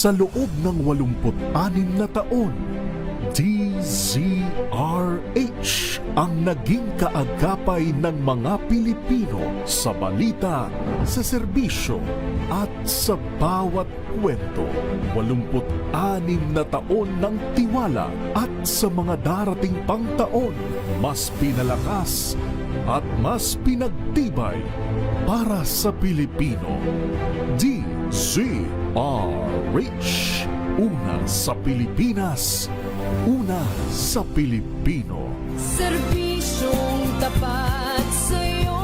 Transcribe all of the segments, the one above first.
Sa loob ng 86 na taon, DZRH ang naging kaagapay ng mga Pilipino sa balita, sa serbisyo at sa bawat kwento. 86 na taon ng tiwala at sa mga darating pang taon, mas pinalakas at mas pinagtibay para sa Pilipino. DZRH, una sa Pilipinas, una sa Pilipino. Serbisyong tapat sa'yo,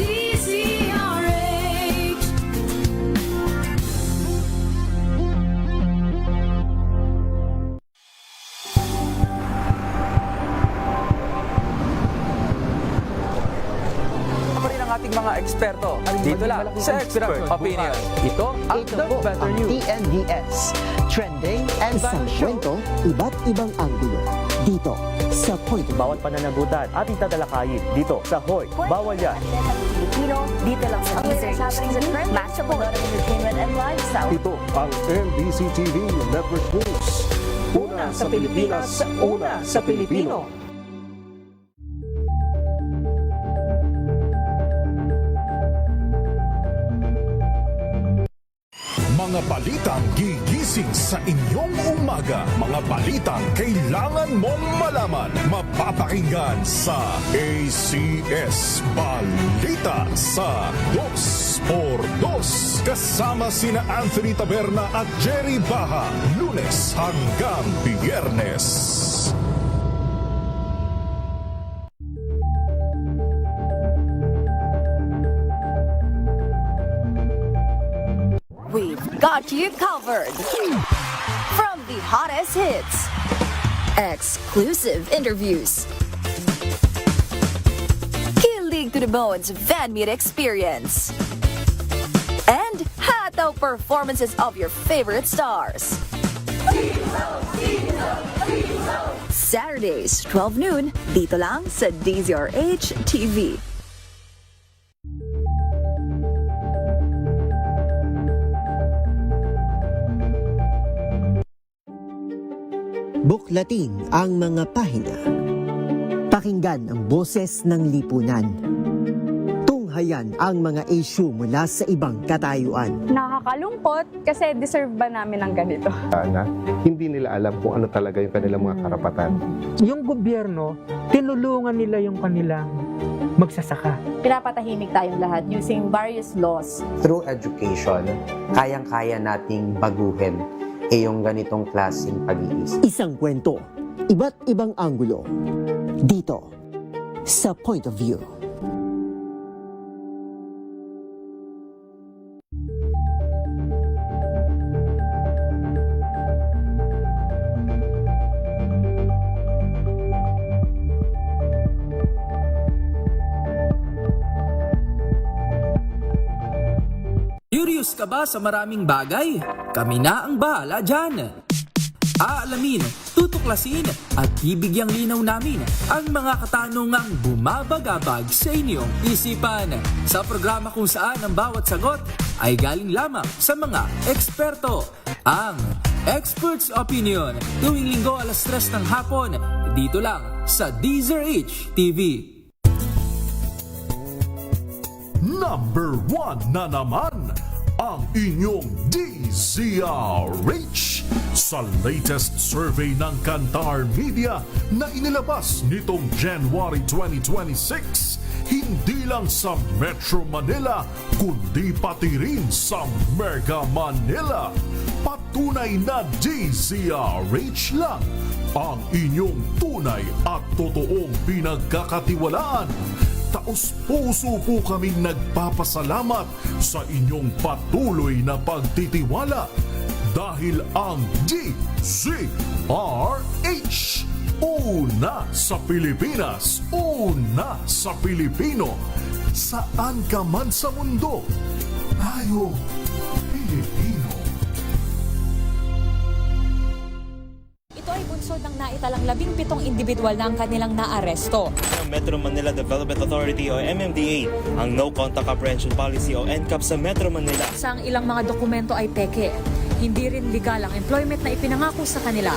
DZRH. Pa rin ang ating mga eksperto. Dito lang sa Expert Opinion. Ito ang The Better News. TNDS, trending and Isang fun show. kwento, iba't ibang anggulo. Dito, sa Point of View. Bawat pananagutan ating tatalakayin dito sa Hoy. Bawal yan. Filipino, dito lang sa DZRH. Matchable entertainment and lifestyle. Ito ang NBC TV Network News. Una sa Pilipinas, una sa Pilipino. Mga balitang gigising sa inyong umaga. Mga balitang kailangan mong malaman. Mapapakinggan sa ACS Balita sa 2x2. Kasama sina Anthony Taberna at Jerry Baha. Lunes hanggang Biyernes. We've got you covered. From the hottest hits, exclusive interviews, kilig to the bones fan meet experience, and hataw performances of your favorite stars. Saturdays, 12 noon, dito lang sa DZRH TV. Buklatin ang mga pahina. Pakinggan ang boses ng lipunan. Tunghayan ang mga issue mula sa ibang katayuan. Nakakalungkot kasi deserve ba namin ng ganito? Na hindi nila alam kung ano talaga yung kanilang mga karapatan. Yung gobyerno, tinulungan nila yung kanilang magsasaka. Pinapatahimik tayong lahat using various laws. Through education, kayang-kaya nating baguhin yung ganitong klaseng pag-iisip. Isang kwento, iba't ibang anggulo. Dito, sa Point of View. Curious ka ba sa maraming bagay? Kami na ang bahala dyan. Aalamin, tutuklasin at bibigyang linaw namin ang mga katanungang bumabagabag sa inyong isipan. Sa programa kung saan ang bawat sagot ay galing lamang sa mga eksperto. Ang Expert's Opinion, tuwing linggo alas 3 ng hapon, dito lang sa DZRH TV. Number 1 na naman ang inyong DZRH sa latest survey ng Kantar Media na inilabas nitong January 2026. Hindi lang sa Metro Manila, kundi pati rin sa Mega Manila. Patunay na DZRH lang ang inyong tunay at totoong pinagkakatiwalaan. Taos-puso po kaming nagpapasalamat sa inyong patuloy na pagtitiwala dahil ang DZRH, una sa Pilipinas, una sa Pilipino. Saan ka man sa mundo, tayo Pilipino. Ito ay bunsod ng naitalang 17 individual na ang kanilang naaresto. Metro Manila Development Authority o MMDA ang No Contact Apprehension Policy o NCAP sa Metro Manila. Sa ang ilang mga dokumento ay peke. Hindi rin legal ang employment na ipinangako sa kanila.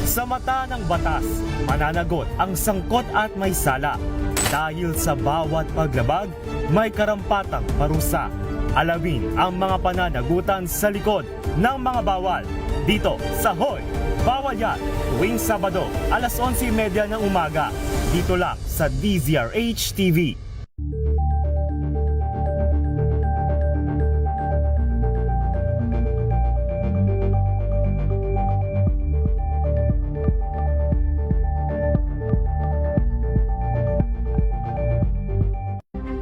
Sa mata ng batas, mananagot ang sangkot at may sala. Dahil sa bawat paglabag, may karampatang parusa. Alamin ang mga pananagutan sa likod ng mga bawal. Dito sa Hoy! Bawal Yan! Tuwing Sabado, alas 11:30 ng umaga. Dito lang sa DZRH TV.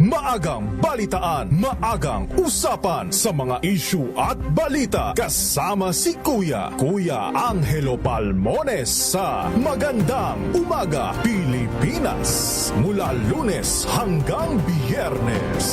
Maagang balitaan, maagang usapan sa mga issue at balita. Kasama si Kuya Angelo Palmones sa Magandang Umaga Pilipinas. Mula Lunes hanggang Biyernes.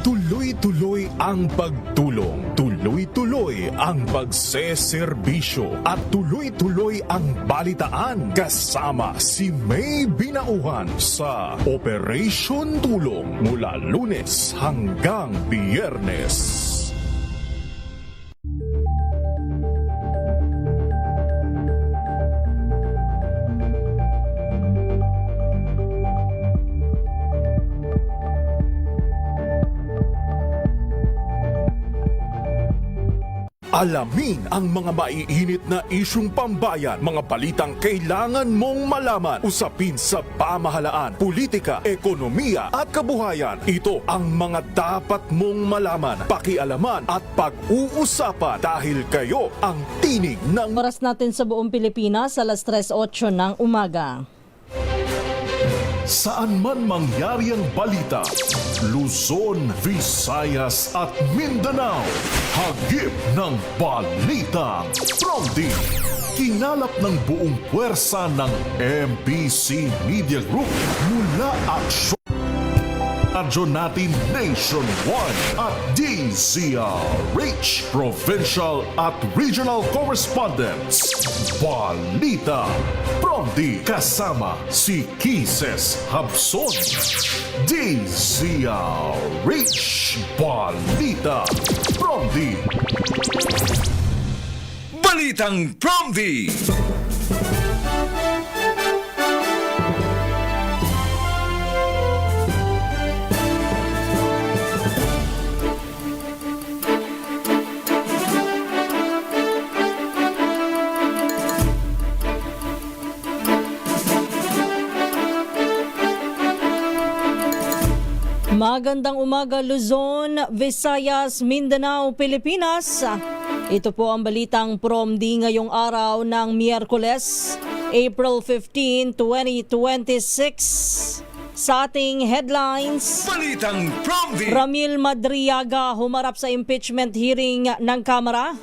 Tuloy-tuloy ang pagtulong, tuloy-tuloy ang pagseserbisyo at tuloy-tuloy ang balitaan kasama si May Binauhan sa Operation Tulong mula Lunes hanggang Biyernes. Alamin ang mga maiinit na isyung pambayan, mga balitang kailangan mong malaman, usapin sa pamahalaan, politika, ekonomiya at kabuhayan. Ito ang mga dapat mong malaman, pakialaman at pag-uusapan dahil kayo ang tinig ng Oras natin sa buong Pilipinas, alas 3:08 ng umaga. Saan man mangyari ang balita, Luzon, Visayas at Mindanao, hagip ng balita. Pronti, kinalap ng buong puwersa ng MBC Media Group mula aksyon. Radyo natin nationwide at DZRH Provincial at Regional Correspondents. Balita Pronti kasama si Kises Habson. DZRH Balita Pronti. Balitang Pronti. Magandang umaga Luzon, Visayas, Mindanao, Pilipinas. Ito po ang balitang Promdi ngayong araw ng Miyerkules, April 15, 2026. Sa ating headlines, Balitang Promdi. Ramil Madriaga humarap sa impeachment hearing ng Kamara.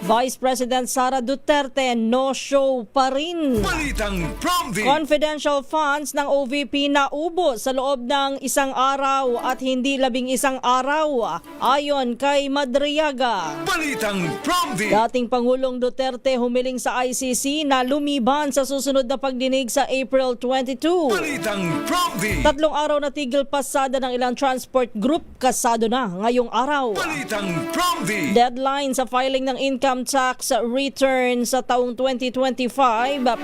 Vice President Sara Duterte no-show pa rin. Balitang Promdi. Confidential funds ng OVP na ubo sa loob ng isang araw at hindi 11 araw ayon kay Madriaga. Balitang Promdi. Dating Pangulong Duterte humiling sa ICC na lumiban sa susunod na pagdinig sa April 22. Balitang Promdi. 3 araw na tigil pasada ng ilang transport group, kasado na ngayong araw. Balitang Promdi. Deadline sa filing ng income tax return sa taong 2025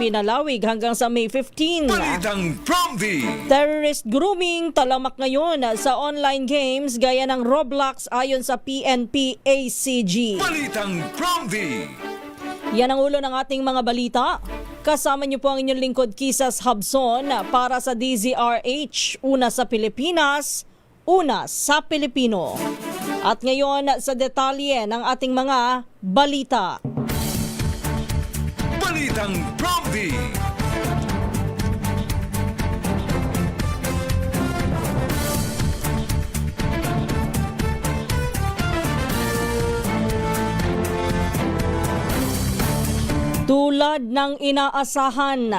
pinalawig hanggang sa May 15. Balitang Promdi. Terrorist grooming talamak ngayon sa online games gaya ng Roblox ayon sa PNP-ACG. Balitang Promdi. Yan ang ulo ng ating mga balita. Kasama niyo po ang inyong lingkod Kisas Habson para sa DZRH, una sa Pilipinas, una sa Pilipino. At ngayon sa detalye ng ating mga balita. Balitang Promdi. Tulad ng inaasahan,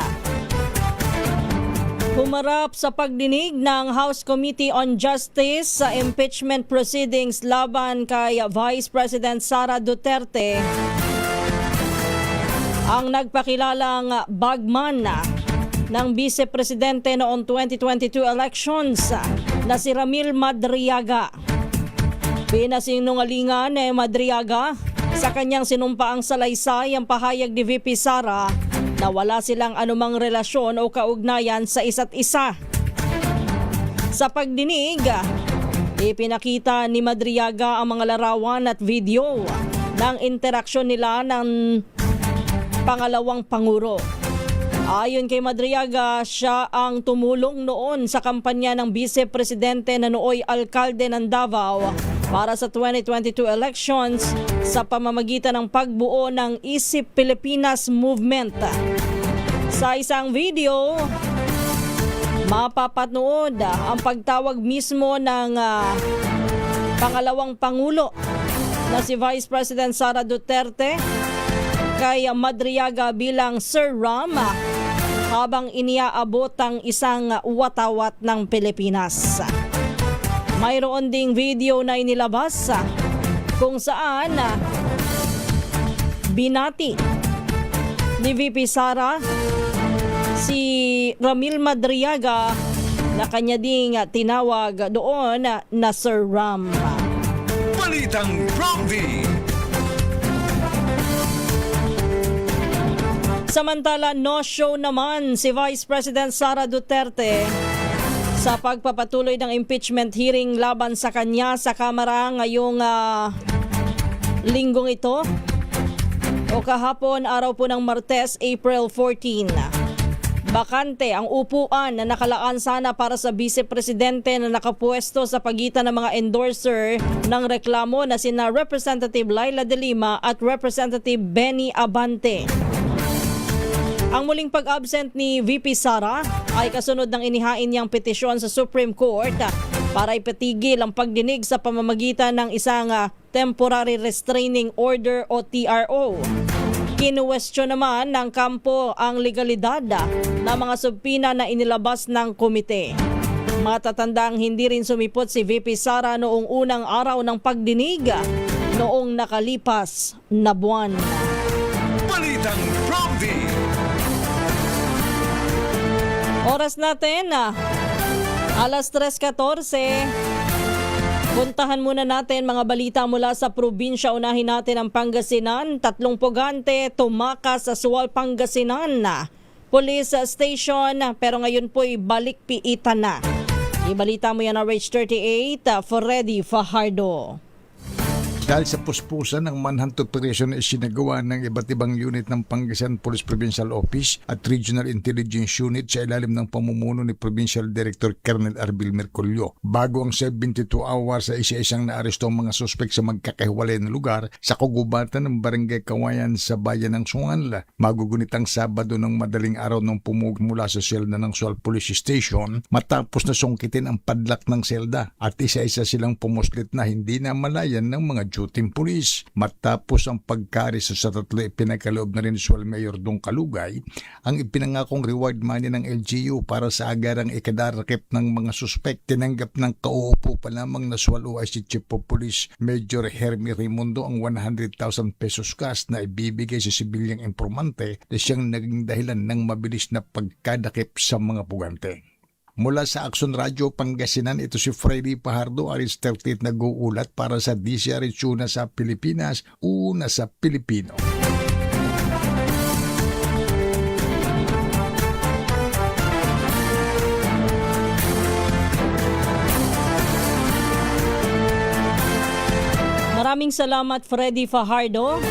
Humarap sa pagdinig ng House Committee on Justice sa impeachment proceedings laban kay Vice President Sara Duterte ang nagpakilalang bagman ng Vice Presidente noong 2022 elections na si Ramil Madriaga. Pinasinungalingan ni Madriaga sa kanyang sinumpaang salaysay ang pahayag ni VP Sara na wala silang anumang relasyon o kaugnayan sa isa't isa. Sa pagdinig, ipinakita ni Madriaga ang mga larawan at video ng interaksyon nila ng pangalawang pangulo. Ayon kay Madriaga, siya ang tumulong noon sa kampanya ng Vice Presidente na nooy alkalde ng Davao para sa 2022 elections sa pamamagitan ng pagbuo ng Isip Pilipinas Movement. Sa isang video, mapapanood ang pagtawag mismo ng pangalawang pangulo na si Vice President Sara Duterte kay Madriaga bilang Sir Ram habang iniaabot ang isang watawat ng Pilipinas. Mayroon ding video na inilabas kung saan binati ni VP Sara si Ramil Madriaga na kanya ding tinawag doon na Sir Ram. Balitang Prompty. Samantala, no-show naman si Vice President Sara Duterte sa pagpapatuloy ng impeachment hearing laban sa kanya sa Kamara ngayong linggong ito o kahapon araw po ng Martes, April 14. Bakante ang upuan na nakalaan sana para sa Vice Presidente na nakapuesto sa pagitan ng mga endorser ng reklamo na sina Representative Laila De Lima at Representative Benny Abante. Ang muling pag-absent ni VP Sara ay kasunod ng inihain niyang petisyon sa Supreme Court para ipatigil ang pagdinig sa pamamagitan ng isang Temporary Restraining Order o TRO. Kinuwestiyon naman ng kampo ang legalidad ng mga subpina na inilabas ng komite. Matatandang hindi rin sumipot si VP Sara noong unang araw ng pagdinig noong nakalipas na buwan. Balitang Prompty. Oras natin, alas 3:14. Puntahan muna natin mga balita mula sa probinsya. Unahin natin ang Pangasinan. 3 pugante tumakas sa Sual, Pangasinan Police Station pero ngayon po'y balikpiitan na. Ibalita mo yan na RH38, Freddy Fajardo. Dahil sa puspusan ng manhunt operation ay sinagawa ng iba't ibang unit ng Pangasinan Police Provincial Office at Regional Intelligence Unit sa ilalim ng pamumuno ni Provincial Director Colonel Arbil Mercolio. Bago ang 72 hours sa isa-isang naaresto ang mga suspek sa magkakahiwalay na lugar sa kagubatan ng Barangay Kawayan sa bayan ng Sunganla. Magugunitang Sabado ng madaling araw nung pumug mula sa selda ng Sual Police Station matapos na sungkitin ang padlak ng selda at isa-isa silang pumuslit na hindi na malayan ng mga duty police. Matapos ang pagkaris sa tatlo, ipinakaloob na rin Sual Mayor Dong Kalugay ang ipinangakong reward money ng LGU para sa agarang ikadarakip ng mga suspek. Tinanggap ng kauupo pa lamang na Sual OIC Chief of Police Major Hermie Raimundo ang 100,000 pesos cash na ibibigay sa sibilyang informante na siyang naging dahilan ng mabilis na pagkadakip sa mga pugante. Mula sa Action Radio Pangasinan, ito si Freddy Fajardo, Aris 38 nag-uulat para sa DZRH Una sa Pilipinas, Una sa Pilipino. Maraming salamat Freddy Fajardo.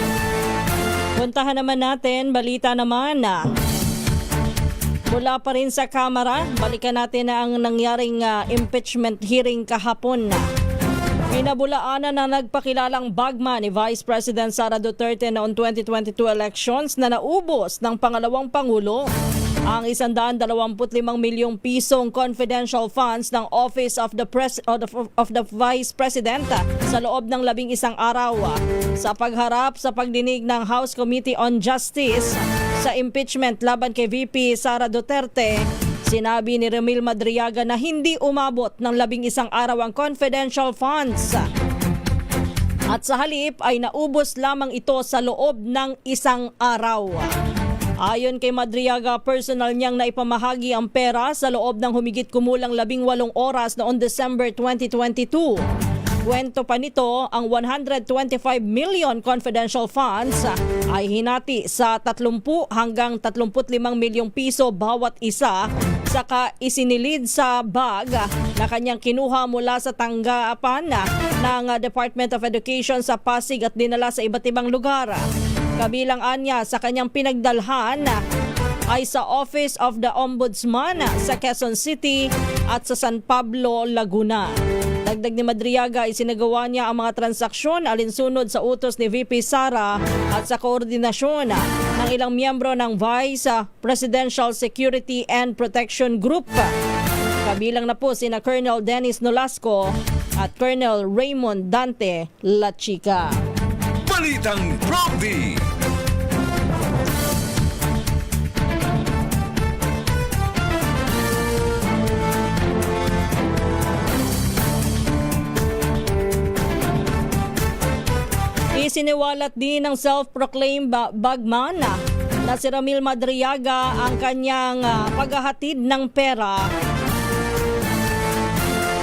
Puntahan naman natin, balita naman mula pa rin sa Kamara, balikan natin na ang nangyaring impeachment hearing kahapon. Pinabulaanan na nagpakilalang bagman ni Vice President Sara Duterte noong 2022 elections na naubos ng pangalawang Pangulo ang 125 milyong pisong confidential funds ng Office of the Vice President sa loob ng 11 araw sa pagharap sa pagdinig ng House Committee on Justice sa impeachment laban kay VP Sara Duterte Sinabi ni Ramil Madriaga na hindi umabot ng 11 araw ang confidential funds. At sa halip ay naubos lamang ito sa loob ng 1 araw. Ayon kay Madriaga, personal niyang naipamahagi ang pera sa loob ng humigit kumulang 18 oras noong December 2022. Kwento pa nito, ang 125 million confidential funds ay hinati sa 30 hanggang 35 milyong piso bawat isa, saka isinilid sa bag na kanyang kinuha mula sa tanggapan ng Department of Education sa Pasig at dinala sa iba't ibang lugar. Kabilang anya sa kanyang pinagdalhan ay sa Office of the Ombudsman sa Quezon City at sa San Pablo, Laguna. Dagdag ni Madriaga, isinagawa niya ang mga transaksyon alinsunod sa utos ni VP Sara at sa koordinasyon ng ilang miyembro ng Vice Presidential Security and Protection Group. Kabilang na po sina Colonel Dennis Nolasco at Colonel Raymond Dante Lachica. Balitang Prompty. Isiniwalat din ng self-proclaimed bagman na si Ramil Madriaga ang kanyang paghahatid ng pera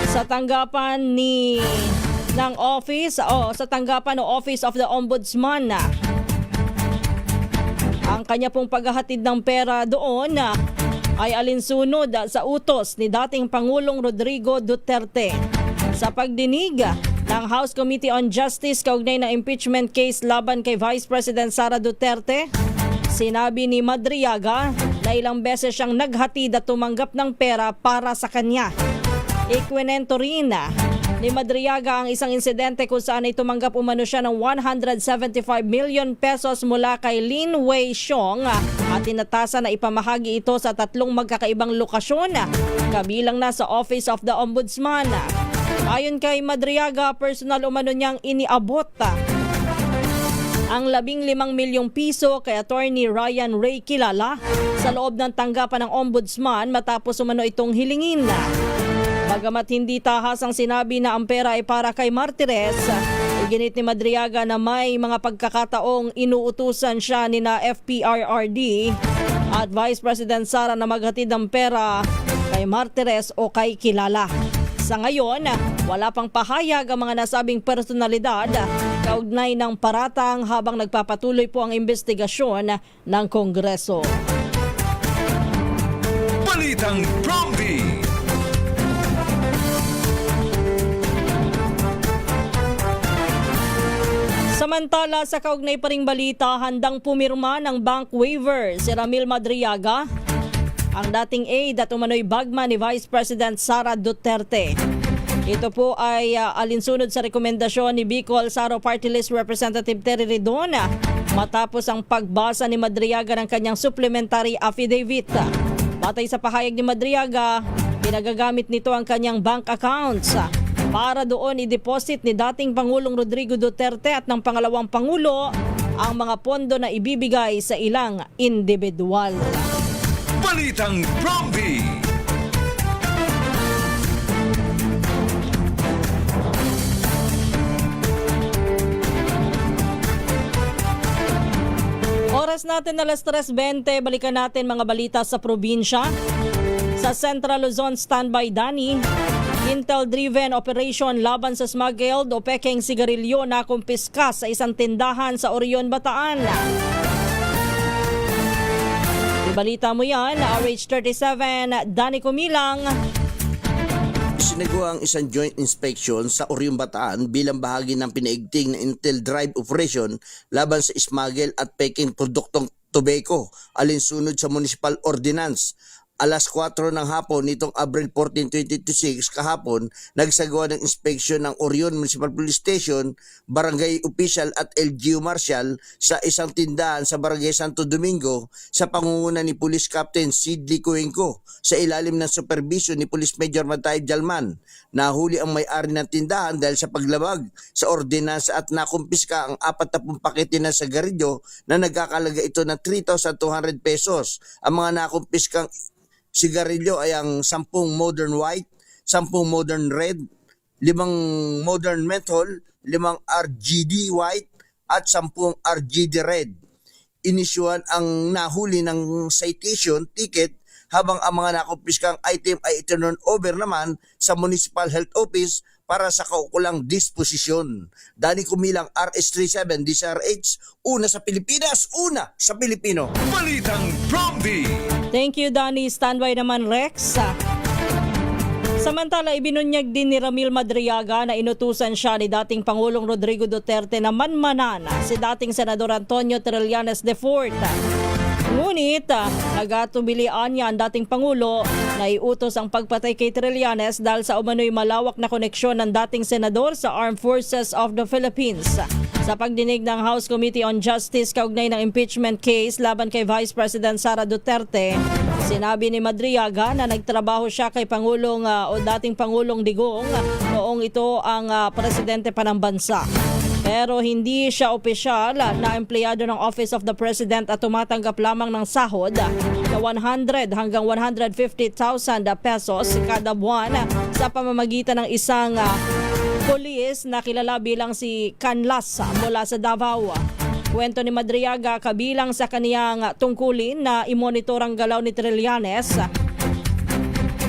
sa tanggapan ng office sa tanggapan ng Office of the Ombudsman. Ang kanya pong paghahatid ng pera doon ay alinsunod sa utos ni dating Pangulong Rodrigo Duterte. Sa pagdinig ng House Committee on Justice kaugnay ng impeachment case laban kay Vice President Sara Duterte, sinabi ni Madriaga na ilang beses siyang naghatid at tumanggap ng pera para sa kanya. Ikwinento rin ni Madriaga ang isang insidente kung saan ay tumanggap umano siya ng 175 million pesos mula kay Lin Wei Xiong at tinatasan na ipamahagi ito sa 3 magkakaibang lokasyon, kabilang na sa Office of the Ombudsman. Ayon kay Madriaga, personal umano niyang iniabot ang 15 milyong piso kay Attorney Ryan Ray Kilala sa loob ng tanggapan ng Ombudsman matapos umano itong hilingin. Bagamat hindi tahas ang sinabi na ang pera ay para kay Martires, iginit ni Madriaga na may mga pagkakataong inuutusan siya ni na FPRRD at Vice President Sara na maghatid ng pera kay Martires o kay Kilala. Sa ngayon, wala pang pahayag ang mga nasabing personalidad kaugnay ng paratang habang nagpapatuloy po ang investigasyon ng Kongreso. Balitang Prompty. Samantala, sa kaugnay pa ring balita, handang pumirma ng bank waiver si Ramil Madriaga, ang dating aide at umano'y bagman ni Vice President Sara Duterte. Ito po ay alinsunod sa rekomendasyon ni Bicol Saro Party List Representative Terry Ridona matapos ang pagbasa ni Madriaga ng kanyang supplementary affidavit. Batay sa pahayag ni Madriaga, pinagagamit nito ang kanyang bank accounts para doon i-deposit ni dating Pangulong Rodrigo Duterte at ng pangalawang Pangulo ang mga pondo na ibibigay sa ilang individual. Balitang Prompty. Oras natin alas 3:20, balikan natin mga balita sa probinsya. Sa Central Luzon, standby Dani. Intel-driven operation laban sa smuggled o pekeng sigarilyo na kumpiska sa isang tindahan sa Orion, Bataan. Ibalita mo yan, RH37, Danny Kumilang. Sinagawa ang isang joint inspection sa Orion, Bataan bilang bahagi ng pinaigting na Intel Drive Operation laban sa smuggle at peking produktong tobacco alinsunod sa Municipal Ordinance. Alas 4 ng hapon nitong Abril 14, 2026 kahapon, nagsagawa ng inspeksyon ng Orion Municipal Police Station, Barangay Official at LGU Marshal sa isang tindahan sa Barangay Santo Domingo sa pangunguna ni Police Captain Sidley Cuenco sa ilalim ng supervision ni Police Major Matay Jalman. Nahuli ang may-ari ng tindahan dahil sa paglabag sa ordinansa at nakumpiska ang 40 pakete ng sigarilyo na nagkakalaga ito ng 3,200 pesos. Ang mga nakumpiskang sigarilyo ay ang 10 modern white, 10 modern red, 5 modern menthol, 5 RGD white, at 10 RGD red. Inisyuhan ang nahuli ng citation ticket habang ang mga nakumpiskang item ay iturn over naman sa Municipal Health Office para sa kaukulang disposisyon. Dani kumilang RS37 DCRH, una sa Pilipinas, una sa Pilipino. Balitang Bromby. Thank you, Danny. Standby naman, Rex. Samantala, ibinunyag din ni Ramil Madriaga na inutusan siya ni dating Pangulong Rodrigo Duterte na manmanan si dating Senador Antonio Trillanes IV. Ngunit, nagatubilian niya ang dating Pangulo na iutos ang pagpatay kay Trillanes dahil sa umano'y malawak na koneksyon ng dating Senador sa Armed Forces of the Philippines. Sa pagdinig ng House Committee on Justice kaugnay ng impeachment case laban kay Vice President Sara Duterte, sinabi ni Madriaga na nagtrabaho siya kay Pangulong o dating Pangulong Digong noong ito ang presidente pa ng bansa. Pero hindi siya opisyal na empleyado ng Office of the President at tumatanggap lamang ng sahod na 100 hanggang 150,000 pesos kada buwan sa pamamagitan ng isang pulis na kilala bilang si Canlas mula sa Davao. Kwento ni Madriaga, kabilang sa kaniyang tungkulin na imonitor ang galaw ni Trillanes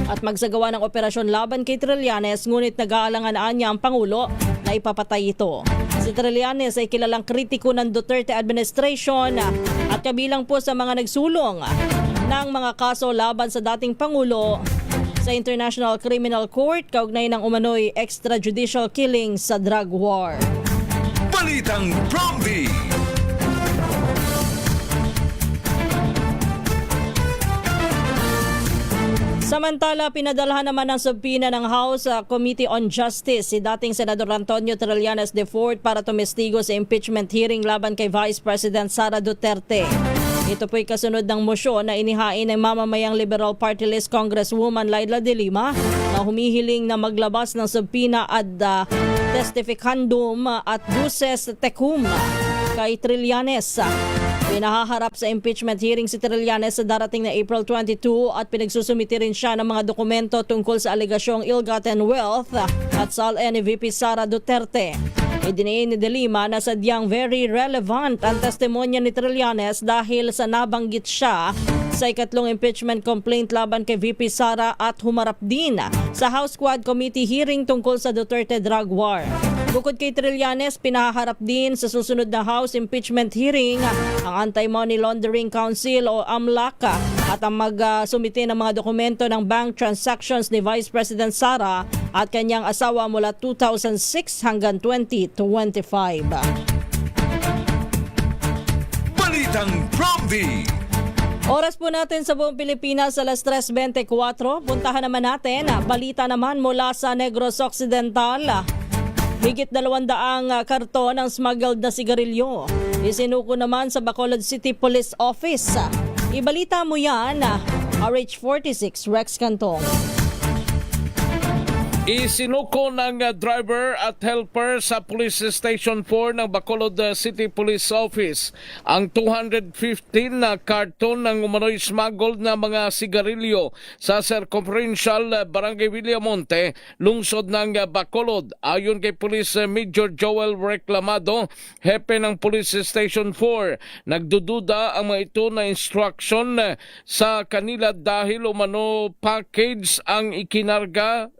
at magsagawa ng operasyon laban kay Trillanes, ngunit nag-aalangan niya ang Pangulo na ipapatay ito. Si Trillanes ay kilalang kritiko ng Duterte administration at kabilang po sa mga nagsulong ng mga kaso laban sa dating Pangulo sa International Criminal Court kaugnay ng umano'y extrajudicial killing sa drug war. Balitang Bromby. Samantala, pinadalhan naman ng subpina ng House Committee on Justice si dating Senador Antonio Trillanes IV para tumestigo sa impeachment hearing laban kay Vice President Sara Duterte. Ito po'y kasunod ng mosyon na inihain ng mamamayang Liberal Party List Congresswoman Laila De Lima na humihiling na maglabas ng subpina ad testificandum at duces tecum kay Trillanes. Pinahaharap sa impeachment hearing si Trillanes sa darating na April 22 at pinagsusumiti rin siya ng mga dokumento tungkol sa alegasyong ill-gotten wealth at SALE ni VP Sara Duterte. Idiniin ni De Lima na sadyang very relevant ang testimonya ni Trillanes dahil sa nabanggit siya sa ikatlong impeachment complaint laban kay VP Sara at humarap din sa House Quad Committee hearing tungkol sa Duterte drug war. Bukod kay Trillanes, pinaharap din sa susunod na House impeachment hearing ang Anti-Money Laundering Council o AMLAC at ang magsumite ng mga dokumento ng bank transactions ni Vice President Sara at kanyang asawa mula 2006 hanggang 2025. Balitang Bromby. Oras po natin sa buong Pilipinas alas 3:24. Puntahan naman natin balita naman mula sa Negros Occidental. Higit 200 karton ng smuggled na sigarilyo isinuko naman sa Bacolod City Police Office. Ibalita mo yan, RH46 Rex Cantong. Isinuko ng driver at helper sa Police Station 4 ng Bacolod City Police Office ang 215 na karton ng umano'y smuggled na mga sigarilyo sa Circumferential Barangay Villamonte, lungsod ng Bacolod. Ayon kay Police Major Joel Reclamado, hepe ng Police Station 4, nagdududa ang mga ito na instruction sa kanila dahil umano package ang ikinarga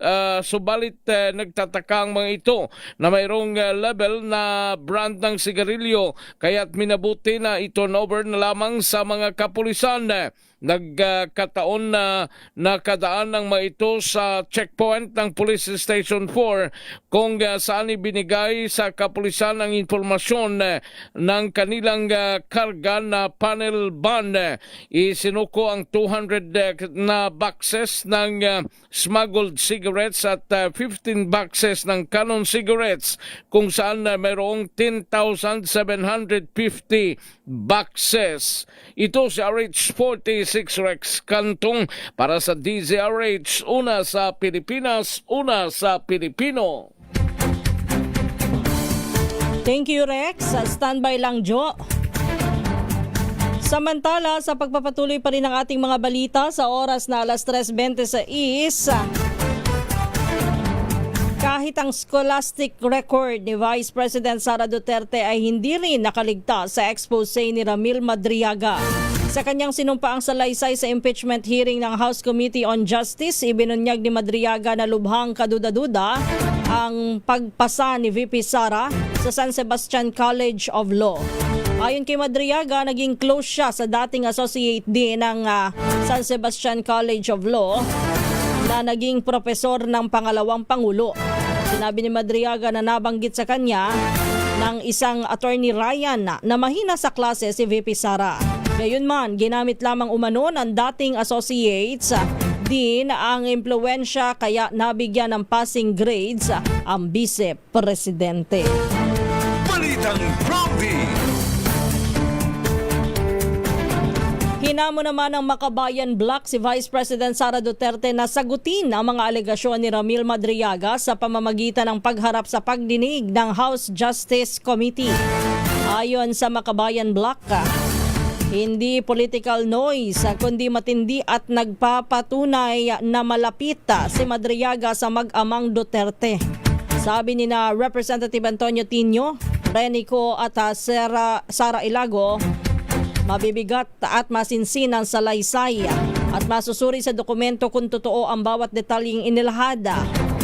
subalit nagtataka ang mga ito na mayroong level na brand ng sigarilyo kaya't minabuti na i-turn over na lamang sa mga kapulisan. Nagkataon na nakadaan ng mga ito sa checkpoint ng Police Station 4 kung saan ibinigay sa kapulisan ang informasyon ng kanilang karga na panel van. Isinuko ang 200 na boxes ng smuggled cigarettes at 15 boxes ng Canon cigarettes kung saan mayroong 10,750 boxes. Ito si RH46 Rex Cantong para sa DZRH, una sa Pilipinas, una sa Pilipino. Thank you, Rex. Standby lang, Jo. Samantala, sa pagpapatuloy pa rin ng ating mga balita sa oras na alas 3:26, kahit ang scholastic record ni Vice President Sara Duterte ay hindi rin nakaligtas sa expose ni Ramil Madriaga. Sa kanyang sinumpaang salaysay sa impeachment hearing ng House Committee on Justice, ibinunyag ni Madriaga na lubhang kaduda-duda ang pagpasa ni VP Sara sa San Sebastian College of Law. Ayon kay Madriaga, naging close siya sa dating associate dean ng San Sebastian College of Law na naging propesor ng pangalawang pangulo. Sinabi ni Madriaga na nabanggit sa kanya ng isang attorney Ryan na mahina sa klase si VP Sara. Gayunman, ginamit lamang umano ng dating associates din ang impluwensya kaya nabigyan ng passing grades ang vice-presidente. Balitang Prompty. Hinamo naman ng Makabayan Block si Vice President Sara Duterte na sagutin ang mga alegasyon ni Ramil Madriaga sa pamamagitan ng pagharap sa pagdinig ng House Justice Committee. Ayon sa Makabayan Block, hindi political noise kundi matindi at nagpapatunay na malapit si Madriaga sa mag-amang Duterte. Sabi ni na Representative Antonio Tino, Renico at Sara Ilago, mabibigat at masinsin ang salaysay at masusuri sa dokumento kung totoo ang bawat detalyeng inilahad.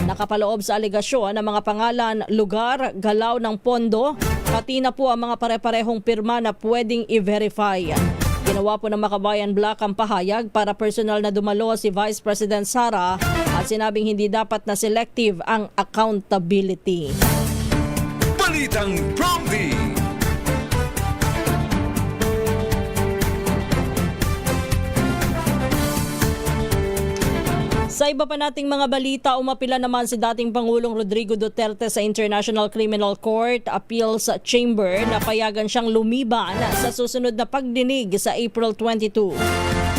Nakapaloob sa alegasyon ng mga pangalan, lugar, galaw ng pondo, pati na po ang mga pare-parehong pirma na pwedeng i-verify. Ginawa po ng Makabayan Block ang pahayag para personal na dumalo si Vice President Sara at sinabing hindi dapat na selective ang accountability. Balitang Prompty. Sa iba pa nating mga balita, umapila naman si dating Pangulong Rodrigo Duterte sa International Criminal Court Appeals Chamber na payagan siyang lumiban sa susunod na pagdinig sa April 22.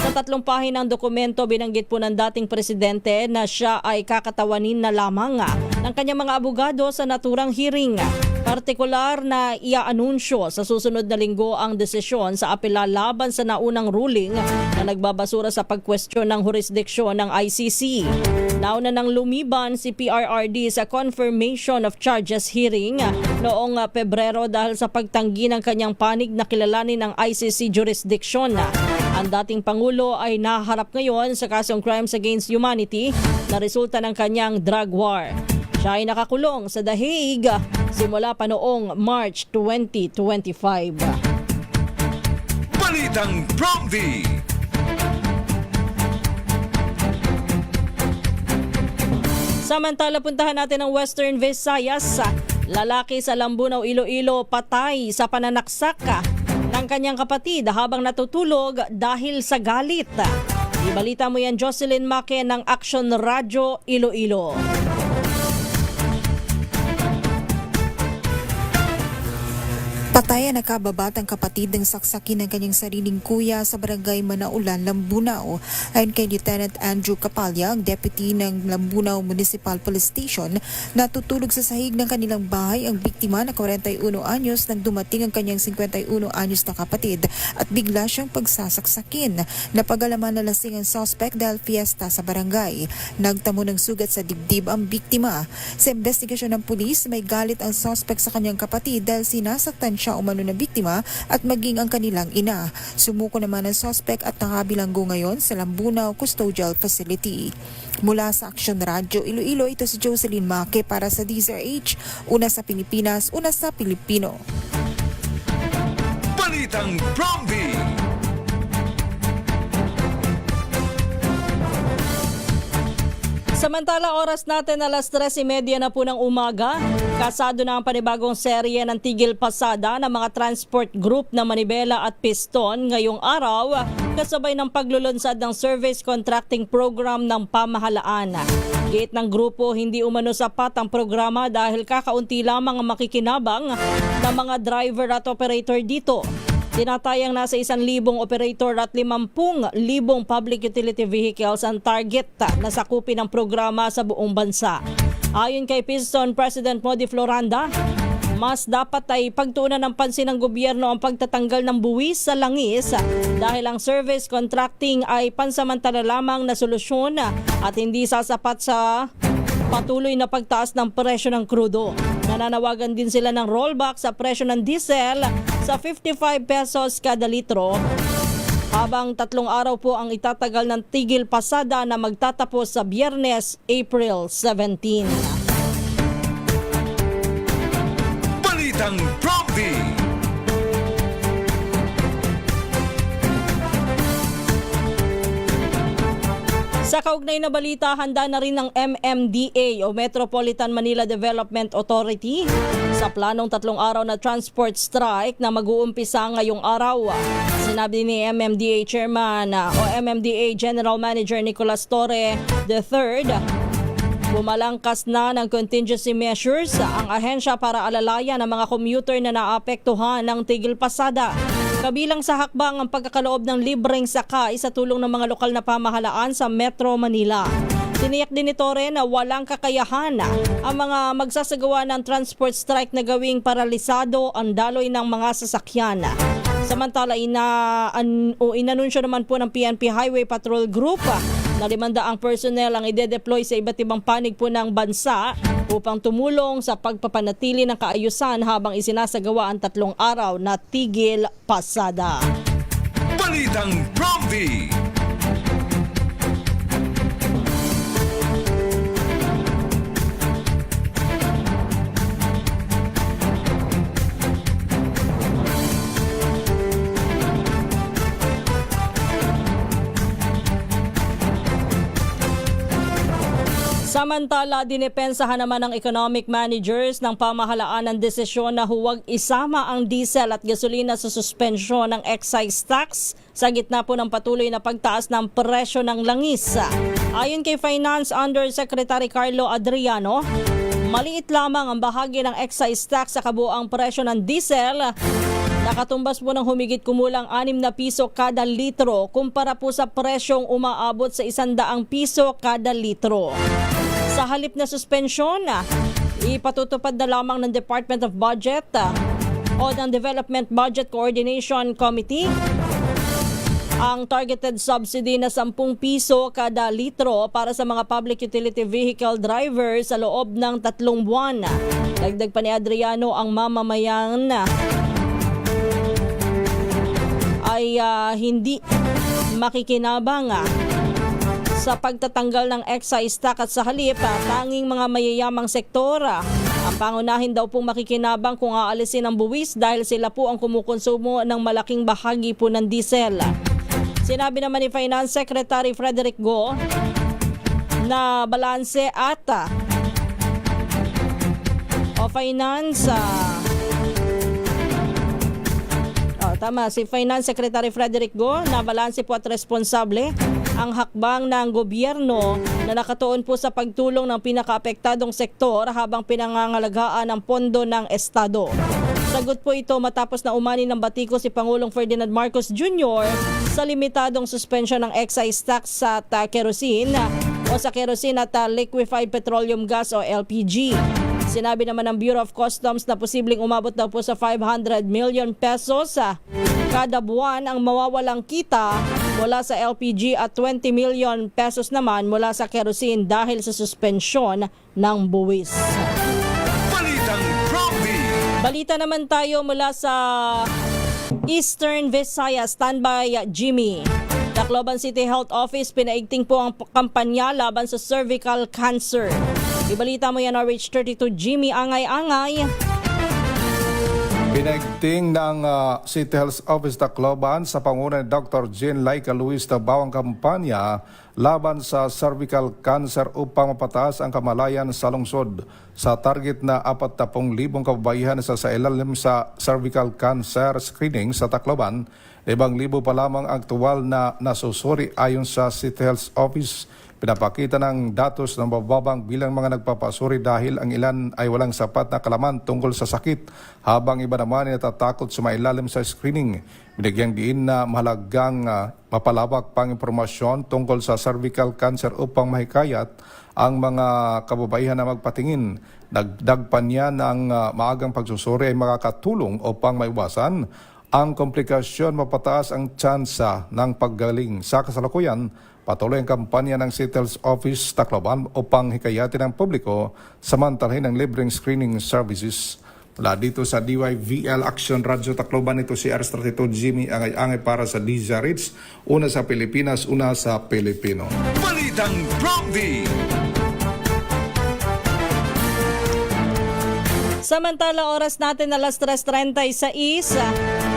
Sa 3 pahinang dokumento, binanggit po ng dating presidente na siya ay kakatawanin na lamang ng kanyang mga abogado sa naturang hearing. Partikular na iaanunsyo sa susunod na linggo ang desisyon sa apela laban sa naunang ruling na nagbabasura sa pagkwestiyon ng jurisdiksyon ng ICC. Nauna nang lumiban si PRRD sa confirmation of charges hearing noong Pebrero dahil sa pagtanggi ng kanyang panig na kilalanin ng ICC jurisdiction. Ang dating Pangulo ay naharap ngayon sa kasong Crimes Against Humanity na resulta ng kanyang drug war. Siya ay nakakulong sa The Hague simula pa noong March 2025. Balitang Prompty. Samantala, puntahan natin ang Western Visayas. Lalaki sa Lambunaw, Iloilo patay sa pananaksak ng kanyang kapatid habang natutulog dahil sa galit. Ibalita mo yan, Jocelyn Make ng Action Radio Iloilo. Patay ang nakababatang kapatid ng saksakin ng kanyang sariling kuya sa barangay Manaulan, Lambunaw. Ayon kay Lieutenant Andrew Capalla, ang deputy ng Lambunaw Municipal Police Station, natutulog sa sahig ng kanilang bahay ang biktima na 41 anyos nang dumating ang kanyang 51 anyos na kapatid at bigla siyang pagsasaksakin. Napagalaman na lasing ang suspect dahil fiesta sa barangay. Nagtamo ng sugat sa dibdib ang biktima. Sa investigasyon ng pulis, may galit ang suspect sa kanyang kapatid dahil sinasaktan siya umano na biktima at maging ang kanilang ina. Sumuko naman ang suspect at nakabilanggo ngayon sa Lambunaw Custodial Facility. Mula sa Action Radio Iloilo, ito si Jocelyn Make para sa DZRH, una sa Pilipinas, una sa Pilipino. Balitang Prompty. Samantala, oras natin alas 3:30 na po ng umaga. Kasado na ang panibagong serye ng Tigil Pasada ng mga transport group na Manibela at Piston ngayong araw, kasabay ng paglulunsad ng service contracting program ng pamahalaan. Gate ng grupo, hindi umano sapat ang programa dahil kakaunti lamang ang makikinabang ng mga driver at operator dito. Tinatayang nasa 1,000 operator at 50,000 public utility vehicles ang target na sakupin ng programa sa buong bansa. Ayon kay Piston President Modi Floranda, mas dapat ay pagtuunan ng pansin ng gobyerno ang pagtatanggal ng buwis sa langis dahil ang service contracting ay pansamantala lamang na solusyon at hindi sasapat sa patuloy na pagtaas ng presyo ng krudo. Nananawagan din sila ng rollback sa presyo ng diesel sa 55 pesos kada litro, habang 3 araw po ang itatagal ng tigil pasada na magtatapos sa Biyernes, April 17. Balitang Prompty. Sa kaugnay na balita, handa na rin ng MMDA o Metropolitan Manila Development Authority sa planong 3 araw na transport strike na mag-uumpisa ngayong araw. Sinabi ni MMDA Chairman o MMDA General Manager Nicolas Torre III, bumalangkas na ng contingency measures ang ahensya para alalayan ang mga commuter na naapektuhan ng tigil pasada. Kabilang sa hakbang ang pagkakaloob ng libreng sakay sa tulong ng mga lokal na pamahalaan sa Metro Manila. Tiniyak din ni Torre na walang kakayahan ang mga magsasagawa ng transport strike na gawing paralisado ang daloy ng mga sasakyan. Samantala, inanunsyo naman po ng PNP Highway Patrol Group na 500 personnel ang ide-deploy sa iba't ibang panig po ng bansa upang tumulong sa pagpapanatili ng kaayusan habang isinasagawa ang 3 araw na tigil pasada. Balitang Prompty. Samantala, dinepensahan naman ng economic managers ng pamahalaan ang desisyon na huwag isama ang diesel at gasolina sa suspensyon ng excise tax sa gitna po ng patuloy na pagtaas ng presyo ng langis. Ayon kay Finance Undersecretary Carlo Adriano, maliit lamang ang bahagi ng excise tax sa kabuang presyo ng diesel. Nakatumbas po ng humigit kumulang 6 na piso kada litro kumpara po sa presyong umaabot sa 100 piso kada litro. Sa halip na suspensyon, ipatutupad na lamang ng Department of Budget o ng Development Budget Coordination Committee ang targeted subsidy na 10 piso kada litro para sa mga public utility vehicle drivers sa loob ng 3 buwan. Dagdag pa ni Adriano, ang mamamayan ay hindi makikinabang sa pagtatanggal ng excise tax at sa halip, tanging mga mayayamang sektor ang pangunahin daw pong makikinabang kung aalisin ang buwis dahil sila po ang kumukonsumo ng malaking bahagi po ng diesel. Sinabi naman ni Finance Secretary Frederick Go na balanse at si Finance Secretary Frederick Go na balanse po at responsable ang hakbang ng gobyerno na nakatuon po sa pagtulong ng pinakaapektadong sektor habang pinangangalagaan ang pondo ng Estado. Sagot po ito matapos na umani ng batiko si Pangulong Ferdinand Marcos Jr. sa limitadong suspension ng excise tax sa kerosene at liquefied petroleum gas o LPG. Sinabi naman ng Bureau of Customs na posibleng umabot daw po sa 500 million pesos kada buwan ang mawawalang kita mula sa LPG at 20 million pesos naman mula sa kerosene dahil sa suspensyon ng buwis. Balitang Prompty. Balita naman tayo mula sa Eastern Visayas. Standby Jimmy. Tacloban City Health Office pinaigting po ang kampanya laban sa cervical cancer. Ibalita mo yan, RH32 Jimmy Angay-Angay. Pinaigting ng City Health Office Tacloban sa panguna ni Dr. Jean Laika Luis na bawang kampanya laban sa cervical cancer upang mapataas ang kamalayan sa lungsod. Sa target na 40,000 kababaihan sa ilalim sa cervical cancer screening sa Tacloban, 5,000 pa lamang aktual na nasusuri ayon sa City Health Office. Pinapakita ng datos ng bababang bilang mga nagpapasuri dahil ang ilan ay walang sapat na kalaman tungkol sa sakit, habang iba naman ay natatakot sumailalim sa screening. Binigyang diin na mahalagang mapalawak pang impormasyon tungkol sa cervical cancer upang mahikayat ang mga kababaihan na magpatingin. Dagdag pa niya ng maagang pagsusuri ay makakatulong upang maiwasan ang komplikasyon, mapataas ang tsansa ng paggaling. Sa kasalukuyan, patuloy ang kampanya ng City Health Office Tacloban upang hikayatin ang publiko samantalahin ang libreng screening services. Mula dito sa DYVL Action Radio Tacloban, ito si R32 Jimmy Angay-Angay para sa DZRH, una sa Pilipinas, una sa Pilipino. Balitang Prompty! Samantala, oras natin alas 3:36.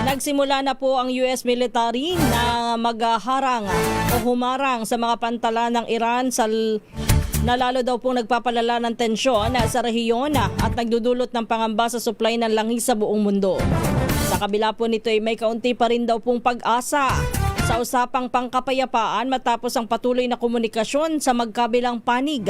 Nagsimula na po ang US military na magharang o humarang sa mga pantala ng Iran na lalo daw pong nagpapalala ng tensyon sa rehiyon at nagdudulot ng pangamba sa supply ng langis sa buong mundo. Sa kabila po nito ay may kaunti pa rin daw pong pag-asa sa usapang pangkapayapaan matapos ang patuloy na komunikasyon sa magkabilang panig.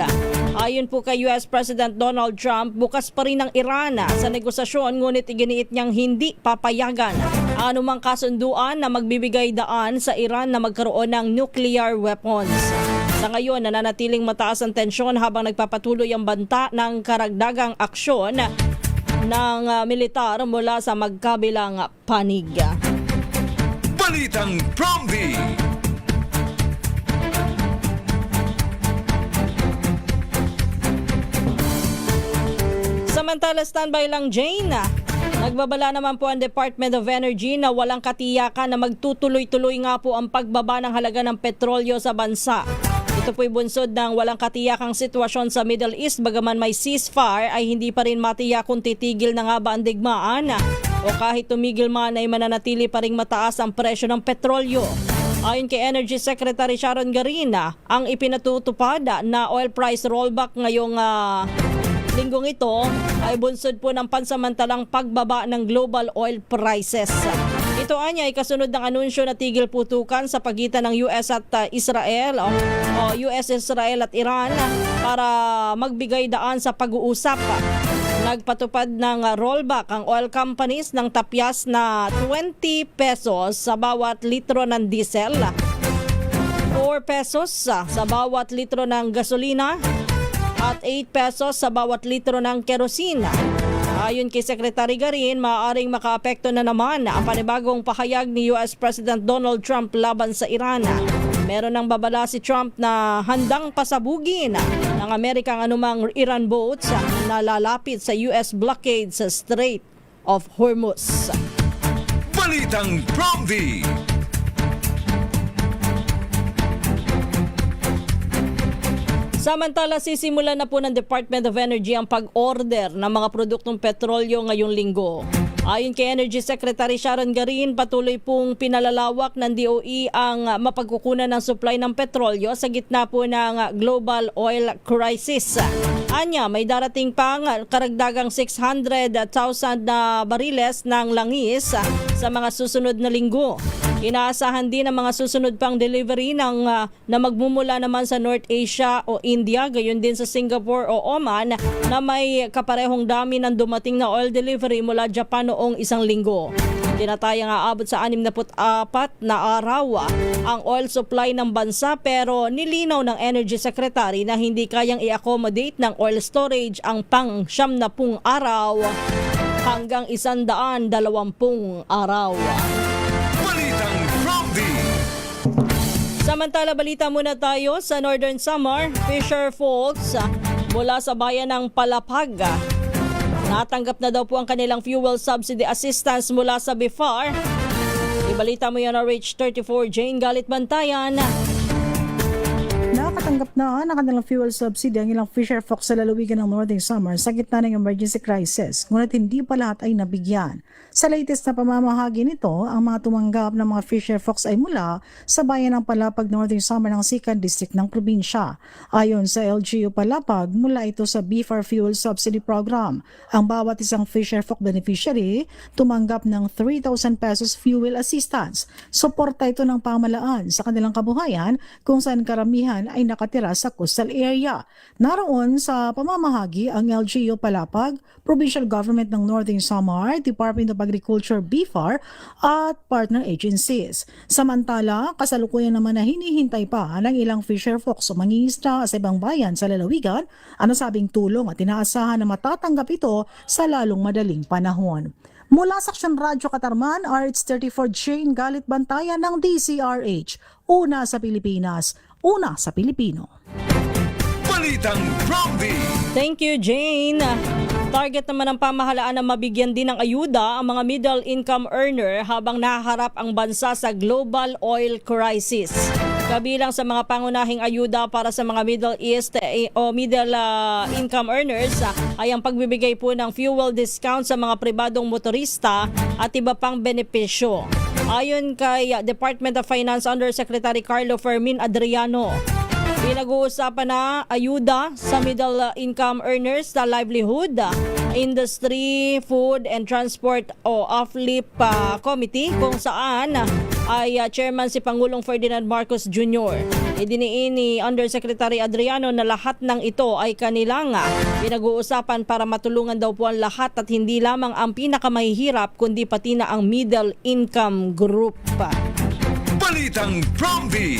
Ayon po kay US President Donald Trump, bukas pa rin ang Iran sa negosasyon, ngunit iginiit niyang hindi papayagan anumang kasunduan na magbibigay daan sa Iran na magkaroon ng nuclear weapons. Sa ngayon, nananatiling mataas ang tensyon habang nagpapatuloy ang banta ng karagdagang aksyon ng militar mula sa magkabilang panig. Balitang Prompty! Samantala, standby lang Jane. Nagbabala naman po ang Department of Energy na walang katiyakan na magtutuloy-tuloy nga po ang pagbaba ng halaga ng petrolyo sa bansa. Ito po'y bunsod ng walang katiyakang sitwasyon sa Middle East, bagaman may ceasefire ay hindi pa rin matiyak kung titigil na nga ba ang digmaan o kahit tumigil man ay mananatili pa rin mataas ang presyo ng petrolyo. Ayon kay Energy Secretary Sharon Garina, ang ipinatutupad na oil price rollback ngayong linggong ito ay bunsod po ng pansamantalang pagbaba ng global oil prices. Ito anya ay kasunod ng anunsyo na tigil putukan sa pagitan ng US at Israel o US, Israel at Iran para magbigay daan sa pag-uusap. Nagpatupad ng rollback ang oil companies ng tapyas na 20 pesos sa bawat litro ng diesel, 4 pesos sa bawat litro ng gasolina, at 8 pesos sa bawat litro ng kerosina. Ayon kay Secretary Garin, maaaring makaapekto na naman ang panibagong pahayag ni US President Donald Trump laban sa Iran. Meron nang babala si Trump na handang pasabugin ng Amerika ang anumang Iran boats na lalapit sa US blockade sa Strait of Hormuz. Balitang Prompty! Samantala, sisimulan na po ng Department of Energy ang pag-order ng mga produktong petrolyo ngayong linggo. Ayon kay Energy Secretary Sharon Garin, patuloy pong pinalalawak ng DOE ang mapagkukunan ng supply ng petrolyo sa gitna po ng global oil crisis. Anya, may darating pang karagdagang 600,000 na bariles ng langis sa mga susunod na linggo. Inaasahan din ang mga susunod pang delivery na magmumula naman sa North Asia o India, gayon din sa Singapore o Oman na may kaparehong dami ng dumating na oil delivery mula Japan noong isang linggo. Tinatayang aabot sa 64 na araw ang oil supply ng bansa, pero nilinaw ng Energy Secretary na hindi kayang i-accommodate ng oil storage ang pang 70 araw hanggang 120 araw. Samantala, balita muna tayo sa Northern Samar. Fisher Falls mula sa bayan ng Palapag. Natanggap na daw po ang kanilang fuel subsidy assistance mula sa BIFAR. Ibalita mo yan na RH34 Jane Galit Bantayan. Nakatanggap na ng kanilang fuel subsidy ang ilang Fisher Fox sa lalawigan ng Northern Samar sa gitna ng emergency crisis, ngunit hindi pa lahat ay nabigyan. Sa latest na pamamahagi nito, ang mga tumanggap ng mga Fisher Fox ay mula sa bayan ng Palapag, Northern Samar ng Sikan District ng probinsya. Ayon sa LGU Palapag, mula ito sa BIFAR Fuel Subsidy Program. Ang bawat isang Fisher Fox beneficiary tumanggap ng 3,000 pesos fuel assistance. Suporta ito ng pamahalaan sa kanilang kabuhayan kung saan karamihan ay nakatira sa coastal area. Naroon sa pamamahagi ang LGU Palapag, Provincial Government ng Northern Samar, Department of Agriculture BIFAR at partner agencies. Samantala, kasalukuyan naman na hinihintay pa ng ilang fisher folks o mangingisda sa ibang bayan sa lalawigan ang nasabing tulong at inaasahan na matatanggap ito sa lalong madaling panahon. Mula sa Aksyon Radyo Katarman, RH34 Jane Galit Bantayan ng DCRH. Una sa Pilipinas, una sa Pilipino. Balitang Prompty. Thank you, Jane. Target naman ng pamahalaan na mabigyan din ng ayuda ang mga middle income earner habang nahaharap ang bansa sa global oil crisis. Kabilang sa mga pangunahing ayuda para sa mga middle income earners ay ang pagbibigay po ng fuel discount sa mga pribadong motorista at iba pang benepisyo. Ayon kay Department of Finance Undersecretary Carlo Fermin Adriano, pinag-uusapan na ayuda sa middle income earners sa livelihood, industry, food and transport o AFLIP committee kung saan ay chairman si Pangulong Ferdinand Marcos Jr. Idiniin ni Undersecretary Adriano na lahat ng ito ay kanilang pinag-uusapan para matulungan daw po ang lahat at hindi lamang ang pinakamahihirap kundi pati na ang middle income group. Balitang Prompty.